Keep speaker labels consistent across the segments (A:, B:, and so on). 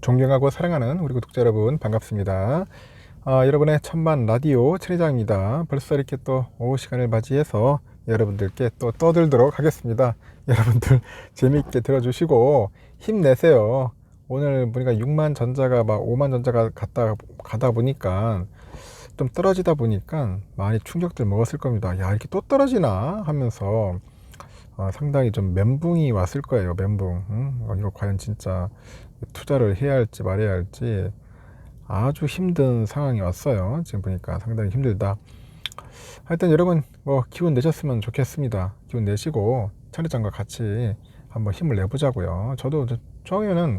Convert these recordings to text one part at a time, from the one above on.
A: 존경하고 사랑하는 우리 구독자 여러분 반갑습니다. 여러분의 천만 라디오 최회장입니다. 벌써 이렇게 또 오후 시간을 맞이해서 여러분들께 또 떠들도록 하겠습니다. 여러분들 재미있게 들어주시고 힘내세요. 오늘 보니까 6만 전자가 막 5만 전자가 가다 보니까 좀 떨어지다 보니까 많이 충격들 먹었을 겁니다. 야, 이렇게 또 떨어지나 하면서 상당히 좀 멘붕이 왔을 거예요. 멘붕. 이거 과연 진짜 투자를 해야 할지 말아야 할지 아주 힘든 상황이 왔어요. 지금 보니까 상당히 힘들다. 하여튼 여러분 뭐 기운 내셨으면 좋겠습니다. 기운 내시고 차례장과 같이 한번 힘을 내보자고요. 저도 처음에는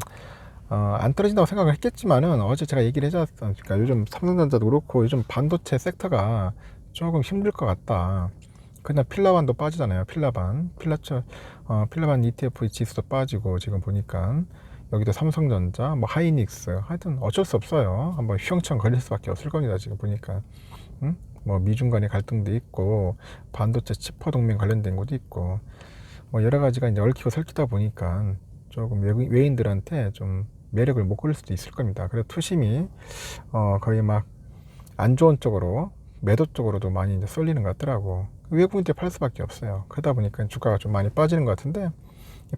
A: 안 떨어진다고 생각을 했겠지만은 어제 제가 얘기를 해줬으니까 요즘 삼성전자도 그렇고 요즘 반도체 섹터가 조금 힘들 것 같다. 그냥 필라반도 빠지잖아요. 필라반 ETF 지수도 빠지고 지금 보니까 여기도 삼성전자, 뭐 하이닉스, 하여튼 어쩔 수 없어요. 한번 휘영청 걸릴 수밖에 없을 겁니다. 지금 보니까 뭐 미중 간의 갈등도 있고 반도체 치퍼 동맹 관련된 것도 있고 뭐 여러 가지가 이제 얽히고 설키다 보니까 조금 외인들한테 좀 매력을 못 걸릴 수도 있을 겁니다. 그래서 투심이 거의 막 안 좋은 쪽으로 매도 쪽으로도 많이 이제 쏠리는 것 같더라고. 외국인들 팔 수밖에 없어요. 그러다 보니까 주가가 좀 많이 빠지는 것 같은데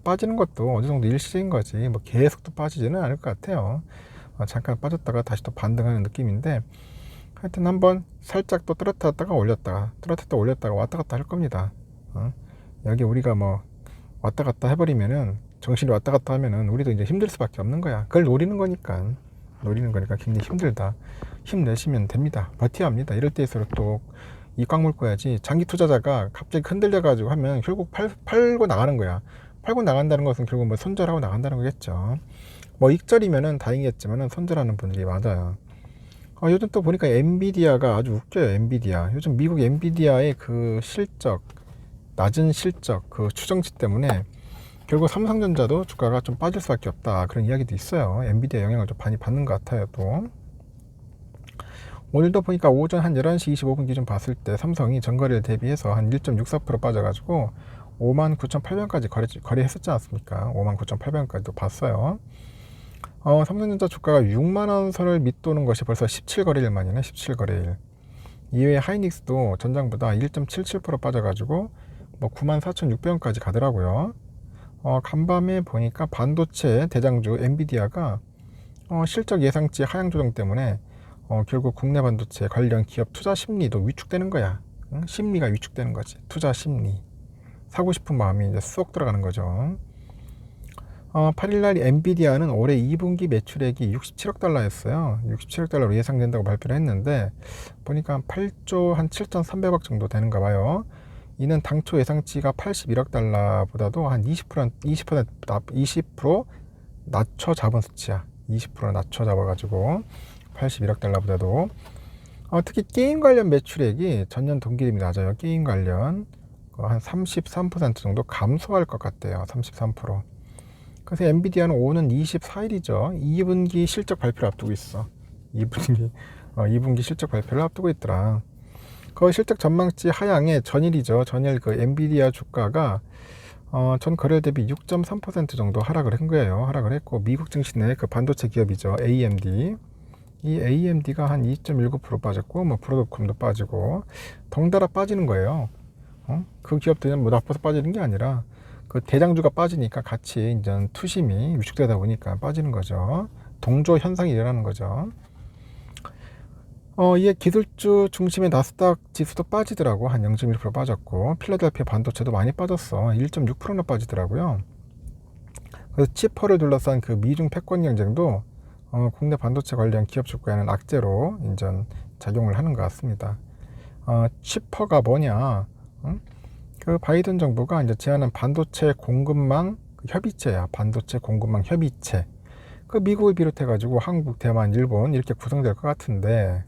A: 빠지는 것도 어느 정도 일시적인 거지 뭐 계속 또 빠지지는 않을 것 같아요. 잠깐 빠졌다가 다시 또 반등하는 느낌인데 하여튼 한번 살짝 또 떨어뜨렸다가 올렸다가 왔다 갔다 할 겁니다. 여기 우리가 뭐 왔다 갔다 해버리면은 정신이 왔다 갔다 하면은 우리도 이제 힘들 수밖에 없는 거야. 그걸 노리는 거니까 굉장히 힘들다. 힘내시면 됩니다. 버텨야 합니다. 이럴 때일수록 또 이 꽉 물고야지. 장기 투자자가 갑자기 흔들려 가지고 하면 결국 팔고 나가는 거야. 팔고 나간다는 것은 결국 뭐 손절하고 나간다는 거겠죠. 뭐 익절이면은 다행이겠지만은 손절하는 분들이 많아요. 요즘 또 보니까 엔비디아가 아주 웃겨요. 엔비디아 요즘 미국 엔비디아의 그 실적, 낮은 실적 그 추정치 때문에 결국 삼성전자도 주가가 좀 빠질 수밖에 없다, 그런 이야기도 있어요. 엔비디아 영향을 좀 많이 받는 것 같아요. 또 오늘도 보니까 오전 한 11시 25분 기준 봤을 때 삼성이 전거래를 대비해서 한 1.64% 빠져가지고 59,800원까지 거래했었지 않습니까? 59,800원까지도 봤어요. 삼성전자 주가가 6만원 선을 밑도는 것이 벌써 17거래일 만이네. 17거래일. 이외에 하이닉스도 전장보다 1.77% 빠져가지고 뭐 94,600원까지 가더라고요. 간밤에 보니까 반도체 대장주 엔비디아가 실적 예상치 하향 조정 때문에 결국 국내 반도체 관련 기업 투자 심리도 위축되는 거야. 심리가 위축되는 거지. 투자 심리. 사고 싶은 마음이 이제 쏙 들어가는 거죠. 8일날 엔비디아는 올해 2분기 매출액이 67억 달러였어요. 67억 달러로 예상된다고 발표를 했는데 보니까 8조 한 7,300억 정도 되는가 봐요. 이는 당초 예상치가 81억 달러보다도 한 20% 낮춰 잡은 수치야. 20% 낮춰 잡아가지고 81억 달러보다도 특히 게임 관련 매출액이 전년 동기 대비 낮아요. 게임 관련 한 33% 정도 감소할 것 같대요. 33%. 그래서 엔비디아는 오는 24일이죠. 2분기 실적 발표를 앞두고 있어. 2분기 실적 발표를 앞두고 있더라. 그 실적 전망치 하향의 전일이죠. 전일 그 엔비디아 주가가 전 거래일 대비 6.3% 정도 하락을 한 거예요. 하락을 했고 미국 증시 내 그 반도체 기업이죠. AMD. 이 AMD가 한 2.19% 빠졌고 뭐 브로드콤도 빠지고 덩달아 빠지는 거예요. 그 기업들은 뭐 나빠서 빠지는 게 아니라 그 대장주가 빠지니까 같이 이제 투심이 위축되다 보니까 빠지는 거죠. 동조 현상이 일어나는 거죠. 이에 기술주 중심의 나스닥 지수도 빠지더라고. 한 0.1% 빠졌고 필라델피아 반도체도 많이 빠졌어. 1.6%나 빠지더라고요. 그래서 치퍼를 둘러싼 그 미중 패권 경쟁도 국내 반도체 관련 기업 주가에는 악재로 인전 작용을 하는 것 같습니다. 치퍼가 뭐냐? 그 바이든 정부가 이제 제안한 반도체 공급망 협의체야. 반도체 공급망 협의체. 그 미국을 비롯해가지고 한국, 대만, 일본 이렇게 구성될 것 같은데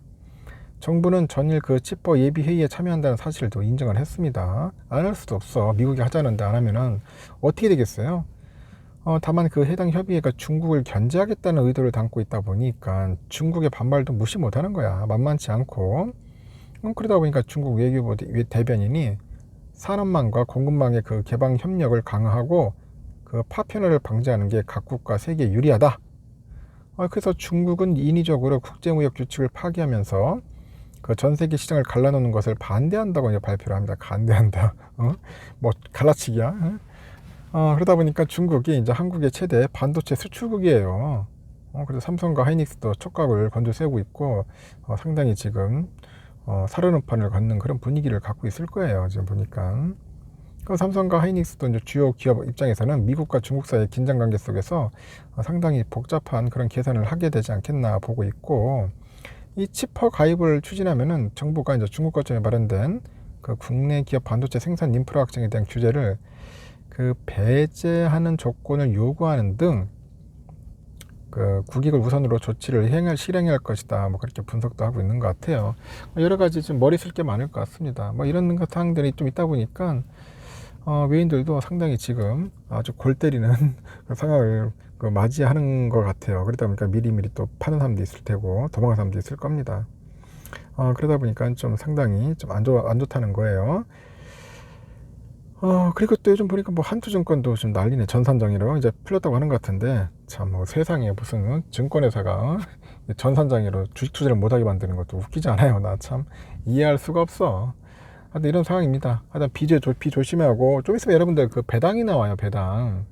A: 정부는 전일 그 치퍼 예비 회의에 참여한다는 사실도 인정을 했습니다. 안 할 수도 없어. 미국이 하자는데 안 하면은 어떻게 되겠어요? 다만 그 해당 협의회가 중국을 견제하겠다는 의도를 담고 있다 보니까 중국의 반발도 무시 못하는 거야. 만만치 않고. 그러다 보니까 중국 외교부 대변인이 산업망과 공급망의 그 개방 협력을 강화하고 그 파편화를 방지하는 게 각국과 세계에 유리하다. 그래서 중국은 인위적으로 국제무역 규칙을 파기하면서 그 전 세계 시장을 갈라놓는 것을 반대한다고 이제 발표를 합니다. 반대한다. 뭐 갈라치기야. 그러다 보니까 중국이 이제 한국의 최대 반도체 수출국이에요. 그래서 삼성과 하이닉스도 촉각을 건져 세우고 있고 상당히 지금 살얼음판을 걷는 그런 분위기를 갖고 있을 거예요. 지금 보니까. 그 삼성과 하이닉스도 이제 주요 기업 입장에서는 미국과 중국 사이의 긴장 관계 속에서 상당히 복잡한 그런 계산을 하게 되지 않겠나 보고 있고, 이 치퍼 가입을 추진하면은 정부가 이제 중국 거점에 마련된 그 국내 기업 반도체 생산 인프라 확장에 대한 규제를 그 배제하는 조건을 요구하는 등 그 국익을 우선으로 조치를 실행할 것이다. 뭐 그렇게 분석도 하고 있는 것 같아요. 여러 가지 좀 머리 쓸 게 많을 것 같습니다. 뭐 이런 사항들이 좀 있다 보니까 외인들도 상당히 지금 아주 골 때리는 상황을 맞이하는 것 같아요. 그러다 보니까 미리미리 또 파는 사람도 있을 테고 도망가는 사람도 있을 겁니다. 그러다 보니까 좀 상당히 좀 안 좋다는 거예요. 그리고 또 요즘 보니까 뭐 한투증권도 좀 난리네. 전산장애로 이제 풀렸다고 하는 것 같은데, 참 뭐 세상에 무슨 증권회사가 전산장애로 주식 투자를 못하게 만드는 것도 웃기지 않아요. 나 참 이해할 수가 없어. 하여튼 이런 상황입니다. 하여튼 비 조심하고, 좀 있으면 여러분들 그 배당이 나와요. 배당.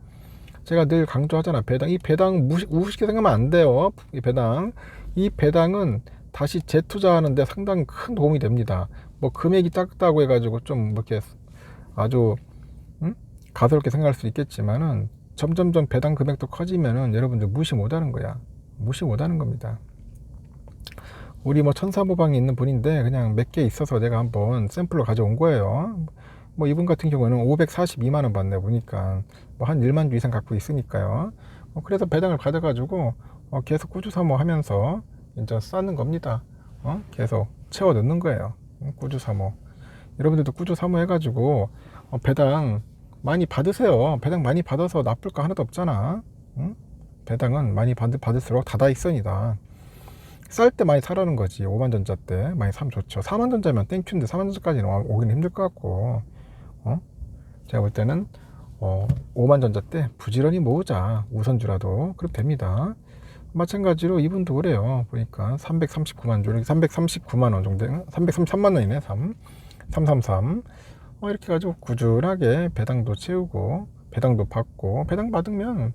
A: 제가 늘 강조하잖아. 이 배당 우습게 생각하면 안 돼요. 이 배당은 다시 재투자하는데 상당히 큰 도움이 됩니다. 뭐 금액이 작다고 해가지고 좀 이렇게 아주 가소롭게 생각할 수 있겠지만은 점점점 배당 금액도 커지면은 여러분들 무시 못하는 거야. 무시 못하는 겁니다. 우리 뭐 천사모방에 있는 분인데 그냥 몇 개 있어서 내가 한번 샘플로 가져온 거예요. 뭐 이분 같은 경우는 542만 원 받네 보니까 뭐 한 1만 주 이상 갖고 있으니까요. 그래서 배당을 가져가지고 계속 꾸준사모 하면서 이제 쌓는 겁니다. 계속 채워 넣는 거예요. 꾸준사모. 여러분들도 꾸준사모 해가지고 배당 많이 받으세요. 배당 많이 받아서 나쁠 거 하나도 없잖아. 배당은 많이 받을수록 다다익선이다. 쌀 때 많이 사라는 거지. 5만전자 때 많이 사면 좋죠. 4만전자면 땡큐인데 4만전자까지는 오기는 힘들 것 같고, 제가 볼 때는 5만전자 때 부지런히 모으자. 우선주라도 그럼 됩니다. 마찬가지로 이분도 그래요. 보니까 339만 주, 이렇게 339만 원 정도, 333만 원이네. 333. 이렇게 가지고 꾸준하게 배당도 채우고 배당도 받고, 배당 받으면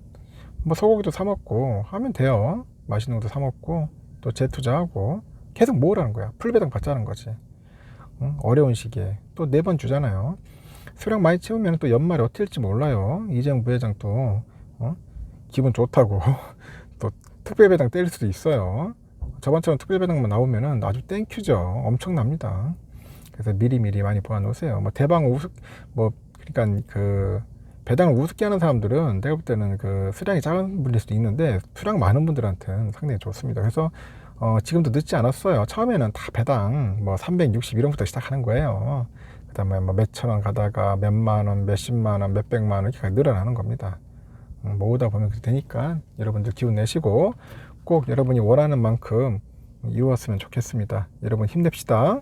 A: 뭐 소고기도 사 먹고 하면 돼요. 맛있는 것도 사 먹고 또 재투자하고 계속 모으라는 거야. 풀배당 받자는 거지. 어려운 시기에 또 4번 주잖아요. 수량 많이 채우면 또 연말에 어떻게 될지 몰라요. 이재용 부회장 또 기분 좋다고 또 특별배당 때릴 수도 있어요. 저번처럼 특별배당만 나오면은 아주 땡큐죠. 엄청납니다. 그래서 미리미리 많이 보아 놓으세요. 뭐 대방 우습, 뭐 그러니까 그 배당을 우습게 하는 사람들은 내가 볼 때는 그 수량이 작은 분일 수도 있는데 수량 많은 분들한테는 상당히 좋습니다. 그래서 지금도 늦지 않았어요. 처음에는 다 배당 뭐 360 이런부터 시작하는 거예요. 그 다음에 뭐 몇천 원 가다가 몇만 원, 몇십만 원, 몇백만 원 이렇게 늘어나는 겁니다. 모으다 보면 그렇게 되니까 여러분들 기운 내시고 꼭 여러분이 원하는 만큼 이루었으면 좋겠습니다. 여러분 힘냅시다.